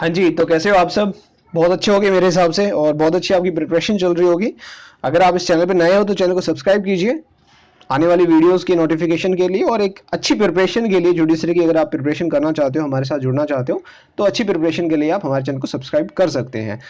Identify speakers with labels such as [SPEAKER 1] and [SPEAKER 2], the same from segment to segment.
[SPEAKER 1] हाँ जी, तो कैसे हो आप सब? बहुत अच्छे होगे मेरे हिसाब से और बहुत अच्छी आपकी प्रिपरेशन चल रही होगी। अगर आप इस चैनल पे नए हो तो चैनल को सब्सक्राइब कीजिए आने वाली वीडियोस की नोटिफिकेशन के लिए और एक अच्छी प्रिपरेशन के लिए जुडिशरी की अगर आप प्रिपरेशन करना चाहते हो, हमारे साथ जुड़ना चाहते हो, तो अच्छी प्रिपरेशन के लिए आप हमारे चैनल को सब्सक्राइब कर सकते हैं।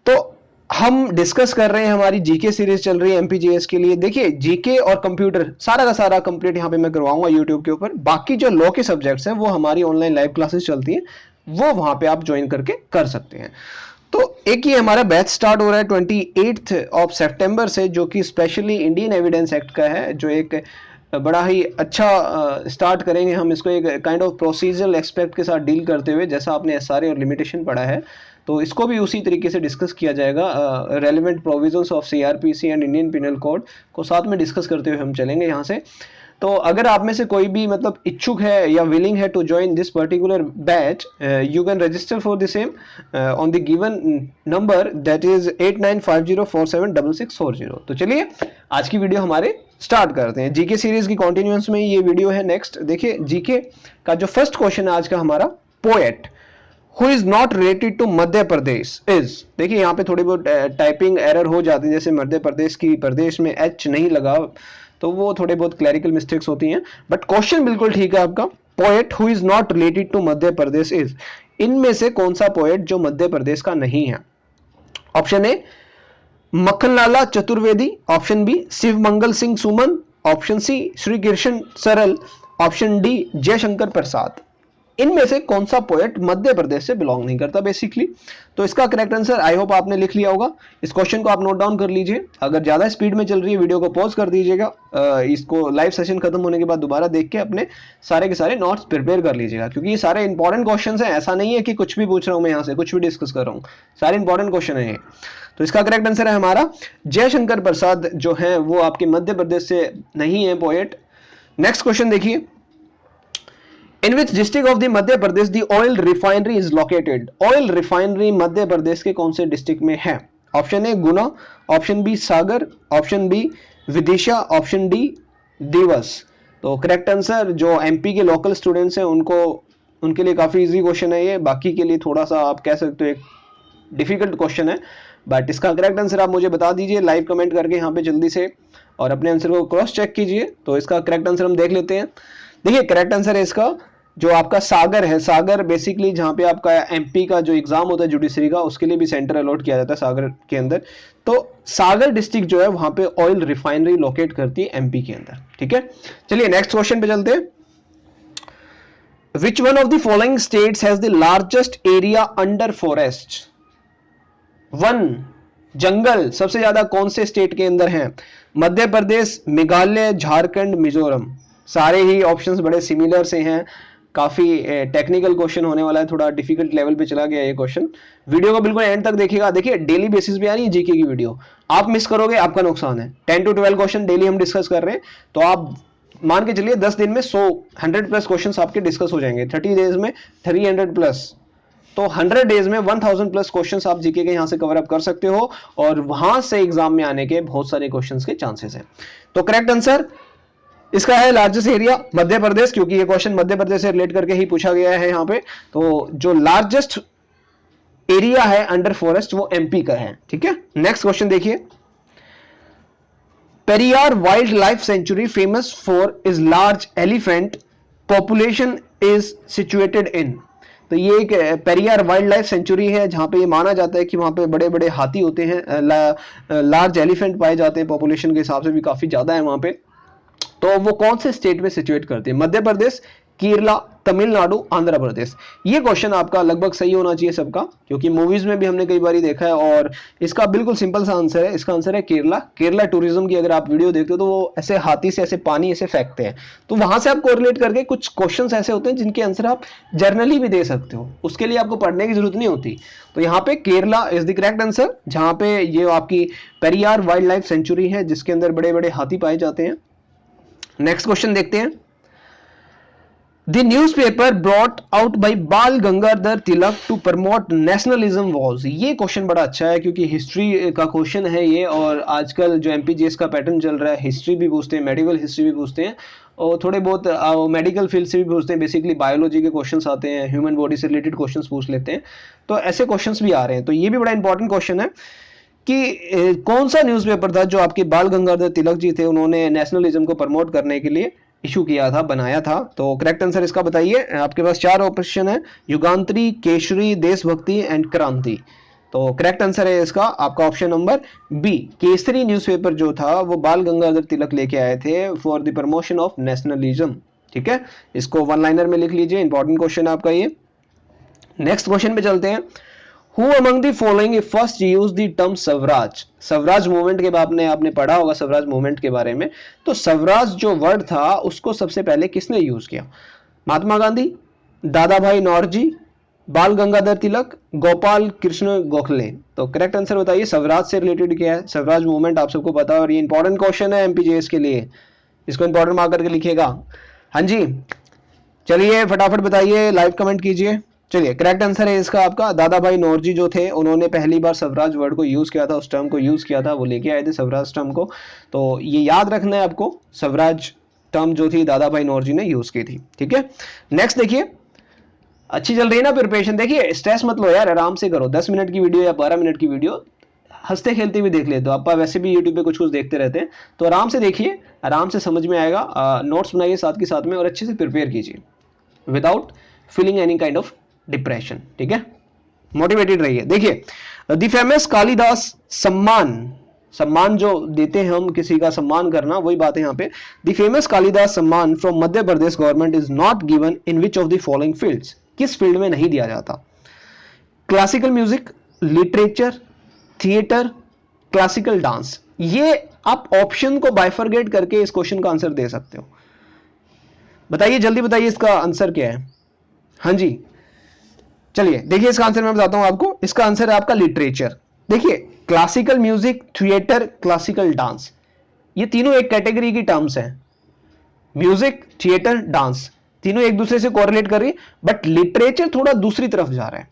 [SPEAKER 1] तो हम डिस्कस कर रहे हैं, हमारी जीके सीरीज चल रही है एमपीजीएस के लिए। देखिए, जीके और कंप्यूटर सारा का सारा कंप्लीट यहाँ पे मैं करवाऊंगा यूट्यूब के ऊपर। बाकी जो लॉ के सब्जेक्ट्स हैं वो हमारी ऑनलाइन लाइव क्लासेस चलती हैं, वो वहां पे आप ज्वाइन करके कर सकते हैं। तो एक ही हमारा बैच स्टार्ट हो रहा है 28 सितंबर से, जो कि स्पेशली इंडियन एविडेंस एक्ट का है, जो एक बड़ा ही अच्छा स्टार्ट करेंगे हम इसको एक काइंड ऑफ प्रोसीजरल एक्सपेक्ट के साथ डील करते हुए, जैसा आपने एसआरए और लिमिटेशन पढ़ा है तो इसको भी उसी तरीके से डिस्कस किया जाएगा। Relevant provisions of CrPC and Indian penal code को साथ में डिस्कस करते हुए हम चलेंगे यहाँ से। तो अगर आप में से कोई भी मतलब इच्छुक है या विलिंग है to join this particular batch, you can register for the same on the given number, that is 8950476640। तो चलिए आज की वीडियो हमारे स्टार्ट करते हैं। जीके सीरीज की कॉन्टिन्यूअंस में ये वीडियो है। नेक्स्ट देखिए, जीके का जो फर्स्ट क्वेश्चन है आज का हमारा, poet who is not related to Madhya Pradesh is. देखिए यहाँ पे थोड़ी बहुत टाइपिंग एरर हो जाती है, जैसे मध्य प्रदेश की प्रदेश में एच नहीं लगा, तो वो थोड़े बहुत क्लैरिकल मिस्टेक्स होती हैं, बट क्वेश्चन बिल्कुल ठीक है आपका। Poet who is not related to Madhya Pradesh is, इनमें से कौन सा पोएट जो मध्य प्रदेश का नहीं है? Option A Makhanlal Chaturvedi, option B Shiv Mangal Singh Suman, option C Shri Krishna Saral, option D Jaishankar Prasad. इनमें से कौन सा पोएट मध्य प्रदेश से बिलोंग नहीं करता बेसिकली? तो इसका करेक्ट आंसर आई होप आपने लिख लिया होगा। इस क्वेश्चन को आप नोट डाउन कर लीजिए। अगर ज्यादा स्पीड में चल रही है वीडियो को पॉज कर दीजिएगा, इसको लाइव सेशन खत्म होने के बाद दोबारा देख के अपने सारे के सारे नोट्स प्रिपेयर कर लीजिएगा, क्योंकि ये सारे इंपॉर्टेंट क्वेश्चन हैं। ऐसा नहीं है कि कुछ भी पूछ रहा हूं मैं यहाँ से, कुछ भी डिस्कस कर रहा हूँ, सारे इंपॉर्टेंट क्वेश्चन है। तो इसका करेक्ट आंसर है हमारा जयशंकर प्रसाद, जो है वो आपके मध्य प्रदेश से नहीं है पोएट। नेक्स्ट क्वेश्चन देखिए, in which district of the Madhya Pradesh the oil refinery is located. Oil refinery Madhya Pradesh के कौन से डिस्ट्रिक्ट में है? Option A Guna, option B Sagar, option B Vidisha, option D Dewas. तो करेक्ट आंसर जो एमपी के लोकल स्टूडेंट्स हैं उनको, उनके लिए काफी इजी क्वेश्चन है ये, बाकी के लिए थोड़ा सा आप कह सकते हो एक डिफिकल्ट क्वेश्चन है, बट इसका करेक्ट आंसर आप मुझे बता दीजिए लाइव कमेंट करके यहाँ पे जल्दी से, और अपने आंसर को क्रॉस चेक कीजिए। तो इसका करेक्ट आंसर हम देख लेते हैं। देखिए करेक्ट आंसर है इसका जो आपका सागर है। सागर बेसिकली जहाँ पे आपका एमपी का जो एग्जाम होता है जुडिशरी का, उसके लिए भी सेंटर अलॉट किया जाता है सागर के अंदर। तो सागर डिस्ट्रिक्ट जो है वहां पे ऑयल रिफाइनरी लोकेट करती है एमपी के अंदर। ठीक है, चलिए नेक्स्ट क्वेश्चन पे चलते हैं। Which one of the following states has the largest area under forest? वन, जंगल सबसे ज्यादा कौन से स्टेट के अंदर है? मध्य प्रदेश, मेघालय, झारखंड, मिजोरम। सारे ही ऑप्शंस बड़े सिमिलर से हैं। काफी टेक्निकल क्वेश्चन होने वाला है, थोड़ा डिफिकल्ट लेवल पे चला गया ये क्वेश्चन। वीडियो को बिल्कुल एंड तक देखिएगा। देखिए डेली बेसिस पे आ रही है जीके की वीडियो, आप मिस करोगे आपका नुकसान है। 10 to 12 क्वेश्चन डेली हम डिस्कस कर रहे हैं, तो आप मान के चलिए 10 दिन में 100 प्लस क्वेश्चन आपके डिस्कस हो जाएंगे। 30 डेज में 300 प्लस, तो 100 डेज में 1000 प्लस क्वेश्चंस आप जीके के यहां से कवर अप कर सकते हो, और वहां से एग्जाम में आने के बहुत सारे क्वेश्चंस के चांसेस हैं। तो करेक्ट आंसर इसका है लार्जेस्ट एरिया मध्य प्रदेश, क्योंकि ये क्वेश्चन मध्य प्रदेश से रिलेट करके ही पूछा गया है यहाँ पे। तो जो लार्जेस्ट एरिया है अंडर फॉरेस्ट वो एमपी का है। ठीक है, नेक्स्ट क्वेश्चन देखिए, Periyar wild life sanctuary famous for is large elephant population is situated in. तो ये एक पेरियार वाइल्ड लाइफ सेंचुरी है जहां पे ये माना जाता है कि वहां पे बड़े बड़े हाथी होते हैं, लार्ज एलिफेंट पाए जाते हैं, पॉपुलेशन के हिसाब से भी काफी ज्यादा है वहां पे। तो वो कौन से स्टेट में सिचुएट करते हैं? मध्य प्रदेश, केरला, तमिलनाडु, आंध्र प्रदेश। ये क्वेश्चन आपका लगभग सही होना चाहिए सबका, क्योंकि मूवीज में भी हमने कई बार देखा है। और इसका बिल्कुल सिंपल सा आंसर है, इसका आंसर है केरला। केरला टूरिज्म की अगर आप वीडियो देखते हो तो वो ऐसे हाथी से ऐसे पानी ऐसे फेंकते हैं, तो वहां से आप कोरिलेट करके कुछ क्वेश्चंस ऐसे होते हैं जिनके आंसर आप जर्नली भी दे सकते हो, उसके लिए आपको पढ़ने की जरूरत नहीं होती। तो यहाँ पे Kerala is the correct answer, जहां पे ये आपकी पेरियार वाइल्ड लाइफ सेंचुरी है जिसके अंदर बड़े बड़े हाथी पाए जाते हैं। नेक्स्ट क्वेश्चन देखते हैं, the newspaper brought out by बाल गंगाधर तिलक टू प्रमोट नेशनलिज्म वॉज। ये क्वेश्चन बड़ा अच्छा है क्योंकि हिस्ट्री का क्वेश्चन है ये, और आजकल जो एमपीजीएस का पैटर्न चल रहा है, हिस्ट्री भी पूछते हैं, मेडिकल हिस्ट्री भी पूछते हैं, और थोड़े बहुत मेडिकल फील्ड से भी पूछते हैं। बेसिकली बायोलॉजी के क्वेश्चंस आते हैं, ह्यूमन बॉडी से रिलेटेड क्वेश्चंस पूछ लेते हैं, तो ऐसे क्वेश्चंस भी आ रहे हैं। तो ये भी बड़ा इंपॉर्टेंट क्वेश्चन है कि कौन सा न्यूज़पेपर था जो आपके बाल गंगाधर तिलक जी थे, उन्होंने नेशनलिज्म को प्रमोट करने के लिए इशू किया था, बनाया था। तो करेक्ट आंसर इसका बताइए। आपके पास 4 ऑप्शन है, युगांतरी, केसरी, देशभक्ति एंड क्रांति। तो करेक्ट आंसर है इसका आपका option number B, Kesari newspaper जो था वो बाल गंगाधर तिलक लेके आए थे for the promotion of nationalism. ठीक है, इसको वन लाइनर में लिख लीजिए, इंपॉर्टेंट क्वेश्चन है आपका ये। नेक्स्ट क्वेश्चन पे चलते हैं। Who among the following first used the term Swaraj? Swaraj movement के बाद आपने पढ़ा होगा स्वराज मूवमेंट के बारे में। तो स्वराज जो वर्ड था उसको सबसे पहले किसने यूज किया? महात्मा गांधी, दादा भाई नौरोजी, बाल गंगाधर तिलक, गोपाल कृष्ण गोखले। तो करेक्ट आंसर बताइए, स्वराज से रिलेटेड क्या है? स्वराज मूवमेंट आप सबको पता है और ये इंपॉर्टेंट क्वेश्चन है एमपीजेएस के लिए, इसको इंपॉर्टेंट मार्क करके लिखिएगा। हाँ जी, चलिए फटाफट बताइए, लाइव कमेंट कीजिए। चलिए करेक्ट आंसर है इसका आपका दादा भाई नौरोजी जो थे, उन्होंने पहली बार स्वराज वर्ड को यूज किया था, उस टर्म को यूज किया था, वो लेके आए थे स्वराज टर्म को। तो ये याद रखना है आपको, स्वराज टर्म जो थी दादा भाई नौरोजी ने यूज की थी। ठीक है, नेक्स्ट देखिए, अच्छी चल रही है ना प्रिपरेशन? देखिए स्ट्रेस मत लो यार, आराम से करो। 10 मिनट की वीडियो या 12 मिनट की वीडियो हंसते खेलते भी देख लेते हो आप, वैसे भी यूट्यूब पे कुछ कुछ देखते रहते हैं, तो आराम से देखिए, आराम से समझ में आएगा। नोट्स बनाइए साथ के साथ में और अच्छे से प्रिपेयर कीजिए without feeling any kind of depression. ठीक है, मोटिवेटेड रहिए। देखिए द फेमस कालिदास सम्मान, सम्मान जो देते हैं हम, किसी का सम्मान करना, वही बात है यहाँ पे। द फेमस कालिदास सम्मान from Madhya Pradesh government is not given in which of the following fields? किस फील्ड में नहीं दिया जाता? Classical music, literature, theatre, classical dance. ये आप ऑप्शन को बाइफरगेट करके इस क्वेश्चन का आंसर दे सकते हो। बताइए जल्दी बताइए इसका आंसर क्या है? हाँ जी, चलिए देखिए इसका आंसर मैं बताता हूं आपको। इसका आंसर है आपका लिटरेचर। देखिए classical music, theatre, classical dance, ये तीनों एक कैटेगरी की टर्म्स हैं। म्यूजिक, थिएटर, डांस तीनों एक दूसरे से कोरिलेट कर रही है, बट लिटरेचर थोड़ा दूसरी तरफ जा रहा है,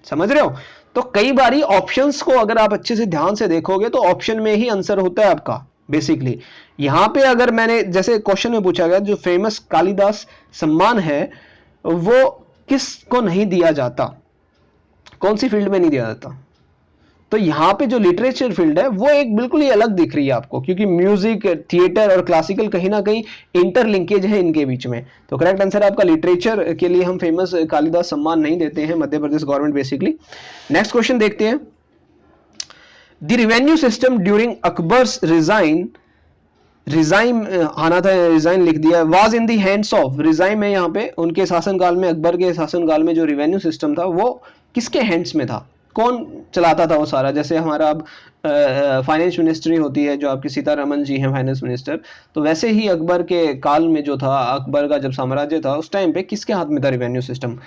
[SPEAKER 1] समझ रहे हो? तो कई बारी ऑप्शंस को अगर आप अच्छे से ध्यान से देखोगे तो ऑप्शन में ही आंसर होता है आपका बेसिकली। यहां पे अगर मैंने जैसे क्वेश्चन में पूछा गया, जो फेमस कालिदास सम्मान है वो किसको नहीं दिया जाता, कौन सी फील्ड में नहीं दिया जाता? तो यहां पे जो लिटरेचर फील्ड है वो एक बिल्कुल ही अलग दिख रही है आपको, क्योंकि म्यूजिक, थिएटर और क्लासिकल कहीं ना कहीं इंटरलिंकेज है इनके बीच में। तो करेक्ट आंसर है आपका लिटरेचर के लिए हम फेमस कालिदास सम्मान नहीं देते हैं Madhya Pradesh government basically. Next question देखते हैं। The revenue system during Akbar's resign आना था, रिजाइन लिख दिया, was in the hands of. Resign में यहाँ पे उनके शासनकाल में, अकबर के शासनकाल में जो रेवेन्यू सिस्टम था वो किसके हैंड्स में था? कौन चलाता था वो सारा? जैसे हमारा अब फाइनेंस मिनिस्ट्री होती है, जो आपके सीतारमन जी हैं फाइनेंस मिनिस्टर, तो वैसे ही अकबर के काल में जो था, अकबर का जब साम्राज्य था उस टाइम पे किसके हाथ में था रेवेन्यू सिस्टम?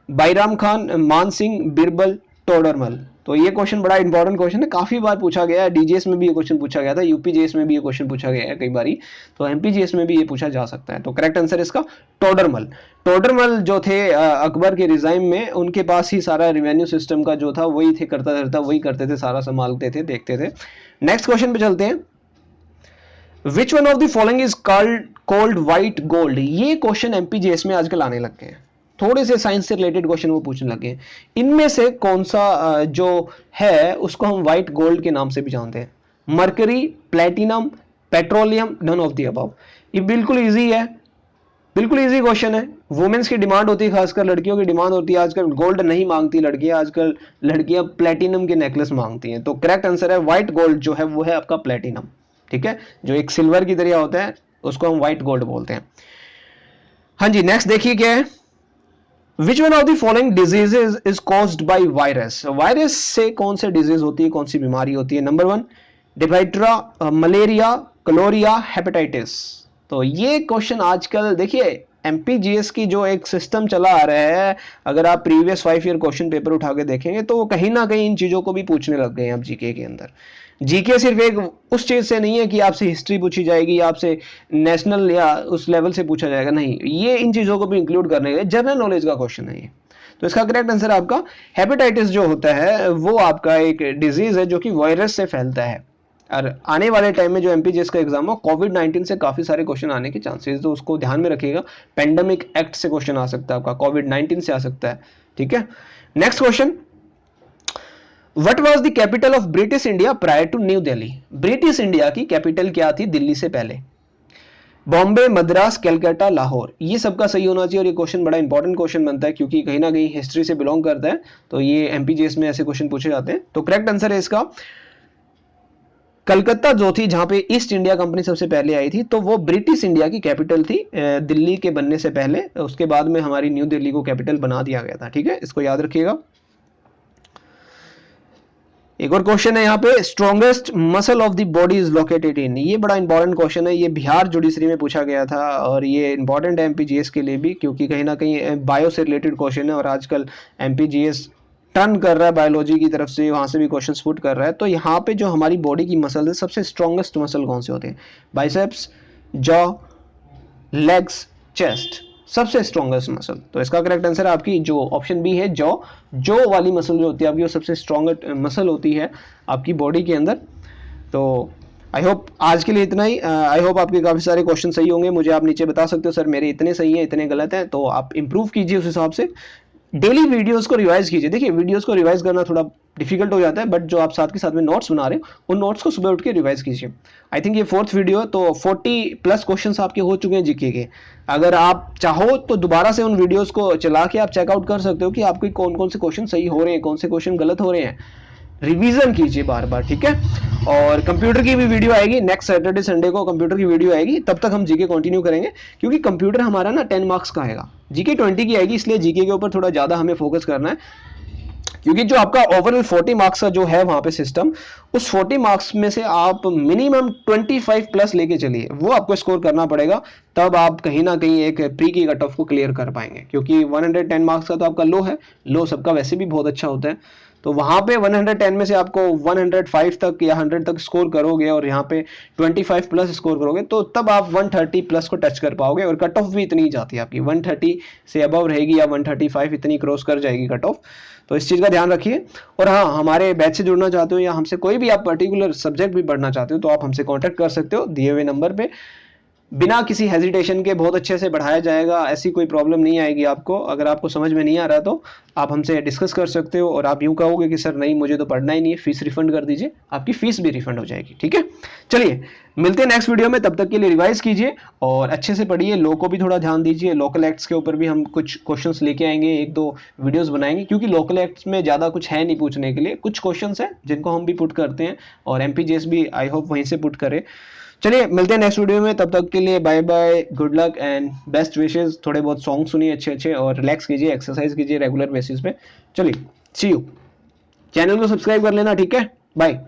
[SPEAKER 1] बैराम खान, मान सिंह, बिरबल, टोडरमल। तो ये क्वेश्चन बड़ा इंपॉर्टेंट क्वेश्चन है, काफी बार पूछा गया है। डीजीएस में भी ये क्वेश्चन पूछा गया था, यूपीजीएस में भी ये क्वेश्चन पूछा गया है कई बारी, तो एमपीजीएस में भी ये पूछा जा सकता है। तो करेक्ट आंसर इसका टोडरमल। टोडरमल जो थे अकबर के रिजाइम में, उनके पास ही सारा रेवेन्यू सिस्टम का जो था वही थे, करता धरता वही करते थे, सारा संभालते थे, देखते थे। नेक्स्ट क्वेश्चन पे चलते हैं। Which one of the following is called white gold? ये क्वेश्चन एमपीजीएस में आजकल आने लग गए हैं, थोड़े से साइंस से रिलेटेड क्वेश्चन वो पूछने लगे हैं। इनमें से कौन सा जो है उसको हम व्हाइट गोल्ड के नाम से भी जानते हैं? Mercury, platinum, petroleum, none of the above. ये बिल्कुल इजी है, बिल्कुल इजी क्वेश्चन है। वुमेन्स की डिमांड होती है, खासकर लड़कियों की डिमांड होती है। आजकल गोल्ड नहीं मांगती लड़कियां, आजकल लड़कियां प्लेटिनम के नेकलेस मांगती हैं। तो करेक्ट आंसर है व्हाइट गोल्ड जो है वो है आपका प्लेटिनम। ठीक है, जो एक सिल्वर की तरह होता है उसको हम व्हाइट गोल्ड बोलते हैं। हाँ जी, नेक्स्ट देखिए क्या है। Which one of the following diseases is caused by virus? Virus से कौन से डिजीज होती है, कौन सी बीमारी होती है? Number 1 diphtheria, malaria, cholera, hepatitis. तो ये क्वेश्चन आजकल देखिए एमपीजीएस की जो एक सिस्टम चला आ रहा है, अगर आप प्रीवियस 5 ईयर क्वेश्चन पेपर उठा के देखेंगे तो वो कहीं ना कहीं इन चीजों को भी पूछने लग गए हैं अब जीके के अंदर। जीके सिर्फ एक उस चीज से नहीं है कि आपसे हिस्ट्री पूछी जाएगी, आपसे नेशनल या उस लेवल से पूछा जाएगा, नहीं, ये इन चीजों को भी इंक्लूड करने के जनरल नॉलेज का क्वेश्चन है ये। तो इसका करेक्ट आंसर आपका हेपेटाइटिस जो होता है वो आपका एक डिजीज है जो कि वायरस से फैलता है। और आने वाले टाइम में जो एमपीजेएस का एग्जाम हो, कोविड-19 से काफी सारे क्वेश्चन आने के चांसेस, तो उसको ध्यान में रखिएगा। पेंडेमिक एक्ट से क्वेश्चन आ सकता है आपका, कोविड-19 से आ सकता है, ठीक है। Next question, what was the capital of British India prior to New Delhi? British India की कैपिटल क्या थी दिल्ली से पहले? बॉम्बे, मद्रास, कलकत्ता, लाहौर। ये सबका सही होना चाहिए और ये क्वेश्चन बड़ा इंपॉर्टेंट क्वेश्चन बनता है क्योंकि कहीं ना कहीं हिस्ट्री से बिलोंग करता है, तो ये एमपीजेएस में ऐसे क्वेश्चन पूछे जाते हैं। तो करेक्ट आंसर है इसका कलकत्ता, जो थी जहां पे ईस्ट इंडिया कंपनी सबसे पहले आई थी, तो वो ब्रिटिश इंडिया की कैपिटल थी दिल्ली के बनने से पहले। उसके बाद में हमारी न्यू दिल्ली को कैपिटल बना दिया गया था, ठीक है, इसको याद रखिएगा। एक और क्वेश्चन है यहाँ पे, strongest muscle of the body is located in. ये बड़ा इंपॉर्टेंट क्वेश्चन है, ये बिहार जुडिशरी में पूछा गया था और ये इंपॉर्टेंट है एमपीजीएस के लिए भी क्योंकि कहीं ना कहीं बायो से रिलेटेड क्वेश्चन है और आजकल एमपीजीएस टर्न कर रहा है बायोलॉजी की तरफ से, वहां से भी क्वेश्चन पुट कर रहा है। तो यहाँ पे जो हमारी बॉडी की मसल है, सबसे स्ट्रॉन्गेस्ट मसल कौन से होते हैं? बाइसेप्स, जॉ, लेग्स, चेस्ट, सबसे स्ट्रॉन्गेस्ट मसल। तो इसका करेक्ट आंसर आपकी जो ऑप्शन बी है, जॉ। जॉ वाली मसल जो होती है आपकी, वो सबसे स्ट्रॉन्ग मसल होती है आपकी बॉडी के अंदर। तो आई होप आज के लिए इतना ही। आई होप आपके काफ़ी सारे क्वेश्चन सही होंगे। मुझे आप नीचे बता सकते हो सर मेरे इतने सही हैं, इतने गलत हैं, तो आप इंप्रूव कीजिए उस हिसाब से। डेली वीडियोस को रिवाइज कीजिए। देखिए वीडियोस को रिवाइज करना थोड़ा डिफिकल्ट हो जाता है, बट जो आप साथ के साथ में नोट्स बना रहे हो उन नोट्स को सुबह उठ के रिवाइज कीजिए। आई थिंक ये 4th वीडियो, तो 40+ क्वेश्चंस आपके हो चुके हैं जीके के। अगर आप चाहो तो दोबारा से उन वीडियोस को चला के आप चेकआउट कर सकते हो कि आपके कौन कौन से क्वेश्चन सही हो रहे हैं, कौन से क्वेश्चन गलत हो रहे हैं। रिवीजन कीजिए बार बार, ठीक है। और कंप्यूटर की भी वीडियो आएगी नेक्स्ट सैटरडे संडे को, कंप्यूटर की वीडियो आएगी, तब तक हम जीके कंटिन्यू करेंगे क्योंकि कंप्यूटर हमारा ना 10 मार्क्स का आएगा, जीके 20 की आएगी, इसलिए जीके के ऊपर थोड़ा ज्यादा हमें फोकस करना है क्योंकि जो आपका ओवरऑल 40 मार्क्स का जो है वहां पे सिस्टम, उस 40 मार्क्स में से आप मिनिमम 25+ लेके चलिए, वो आपको स्कोर करना पड़ेगा, तब आप कहीं ना कहीं एक प्री की कट ऑफ को क्लियर कर पाएंगे। क्योंकि 110 मार्क्स का तो आपका लो है, लो सबका वैसे भी बहुत अच्छा होता है, तो वहां पे 110 में से आपको 105 तक या 100 तक स्कोर करोगे और यहाँ पे 25+ स्कोर करोगे, तो तब आप 130+ को टच कर पाओगे। और कट ऑफ भी इतनी ही जाती है आपकी, 130 से अबव रहेगी या 135 इतनी क्रॉस कर जाएगी कट ऑफ। तो इस चीज़ का ध्यान रखिए। और हाँ, हमारे बैच से जुड़ना चाहते हो या हमसे कोई भी आप पर्टिकुलर सब्जेक्ट भी पढ़ना चाहते हो तो आप हमसे कॉन्टैक्ट कर सकते हो दिए हुए नंबर पे, बिना किसी हेजिटेशन के बहुत अच्छे से बढ़ाया जाएगा, ऐसी कोई प्रॉब्लम नहीं आएगी आपको। अगर आपको समझ में नहीं आ रहा तो आप हमसे डिस्कस कर सकते हो और आप यूँ कहोगे कि सर नहीं मुझे तो पढ़ना ही नहीं है, फीस रिफंड कर दीजिए, आपकी फीस भी रिफंड हो जाएगी, ठीक है। चलिए मिलते हैं नेक्स्ट वीडियो में, तब तक के लिए रिवाइज कीजिए और अच्छे से पढ़िए, लॉ को भी थोड़ा ध्यान दीजिए। लोकल एक्ट्स के ऊपर भी हम कुछ क्वेश्चंस लेके आएंगे, 1-2 वीडियोस बनाएंगे क्योंकि लोकल एक्ट्स में ज़्यादा कुछ है नहीं पूछने के लिए, कुछ क्वेश्चंस हैं जिनको हम भी पुट करते हैं और एमपीजेएस भी आई होप वहीं से पुट करे। चलिए मिलते हैं नेक्स्ट वीडियो में, तब तक के लिए bye bye, good luck and best wishes. थोड़े बहुत सॉन्ग सुनिए अच्छे अच्छे और रिलैक्स कीजिए, एक्सरसाइज कीजिए रेगुलर बेसिस पे। चलिए सी यू। चैनल को सब्सक्राइब कर लेना, ठीक है, बाय।